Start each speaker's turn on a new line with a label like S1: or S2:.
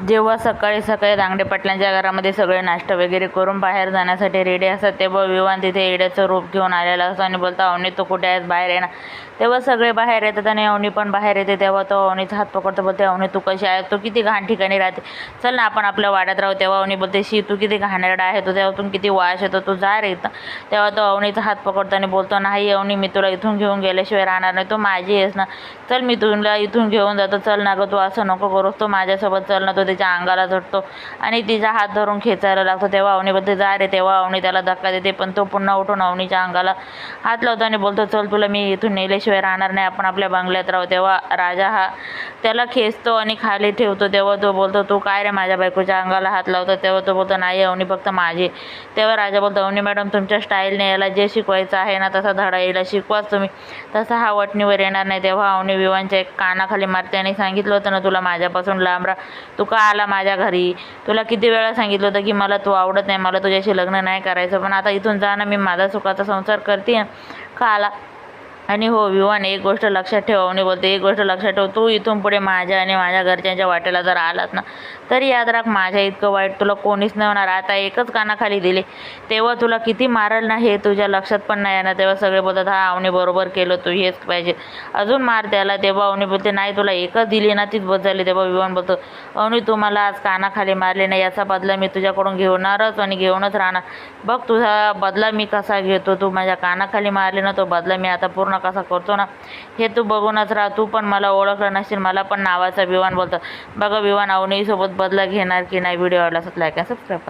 S1: जेव्हा सकाळी सकाळी रांगडे पाटलांच्या घरामध्ये सगळे नाश्ता वगैरे करून बाहेर जाण्यासाठी रेडी असतात तेव्हा विवान तिथे येड्याचं रूप घेऊन आलेला असतो आणि बोलतो अवनी तू कुठे आहेस, बाहेर आहे ना. तेव्हा सगळे बाहेर येतात आणि अवनी पण बाहेर येते. तेव्हा तो अवनीचा हात पकडतो, बोलते अवनी तू कशी आहे, तू किती घाण ठिकाणी राहते, चल ना आपण आपल्या वाड्यात राहू. तेव्हा अवनी बोलते शी तू किती घाणेरडा आहे, तू तेव्हातून किती वास येतो, तू जा रे इथं. तेव्हा तो अवनीचा हात पकडतो आणि बोलतो नाही अवनी मी तुला इथून घेऊन गेल्याशिवाय राहणार नाही, तू माझी आहेस ना, चल मी तुला इथून घेऊन जातो, चल ना गं तू असं नको करूस, तो माझ्यासोबत चल ना. तो तिच्या अंगाला झटतो आणि तिचा हात धरून खेचायला लागतो. तेव्हा अवनी बोलते जा रे. तेव्हा अवनी त्याला धक्का देते पण तो पुन्हा उठून अवनीच्या अंगाला हात लावतो आणि बोलतो चल तुला मी इथून नेल्याशिवाय राहणार नाही, आपण आपल्या बंगल्यात राहू. तेव्हा राजा हा त्याला खेचतो आणि खाली ठेवतो. तेव्हा तो बोलतो तू काय रे माझ्या बायकोच्या अंगाला हात लावतो. तेव्हा तो बोलतो नाही अवनी फक्त माझी. तेव्हा राजा बोलतो अवनी मॅडम तुमच्या स्टाईलने याला जे शिकवायचं आहे ना तसा धडा याला शिकवाच तुम्ही, तसा हा वटणीवर येणार नाही. तेव्हा अवनी विवानच्या एक कानाखाली मारते आणि सांगितलं होतं ना तुला माझ्यापासून लांब राहा, तू का आला माझ्या घरी, तुला किती वेळा सांगितलं होतं की मला तू आवडत नाही, मला तुझ्याशी लग्न नाही करायचं, पण आता इथून जा ना, मी माझा सुखाचा संसार करते का आला. आणि हो विवान एक गोष्ट लक्षात ठेव, अवनी बोलते एक गोष्ट लक्षात ठेव, तू इथून पुढे माझ्या आणि माझ्या घरच्यांच्या वाटेला जर आलात ना तरी याद राख माझ्या इतकं वाईट तुला कोणीच नाही होणार. आता एकच कानाखाली दिली तेव्हा तुला किती मारल ना हे तुझ्या लक्षात पण नाही येणार. तेव्हा सगळे बोलतात हा अवनी बरोबर केलं, तू हेच पाहिजे, अजून मार त्याला. तेव्हा अवनी बोलते नाही तुला एकच दिली ना तीच बस झाली. तेव्हा विवान बोलतो अवनी तू मला आज कानाखाली मारले नाही, याचा बदला मी तुझ्याकडून घेणारच आणि घेऊनच राहणार. बघ तुझा बदला मी कसा घेतो, तू माझ्या कानाखाली मारले ना तो बदला मी आता पूर्ण कसा करतो ना हे तू बघूनच राहा. तू पण मला ओळखलं नसेल, मला पण नावाचा विवान बोलतं. बघा विवान अवनीसोबत बदला घेणार की नाही. व्हिडिओ आवडला असेल लाईक आणि सबस्क्राईब करा.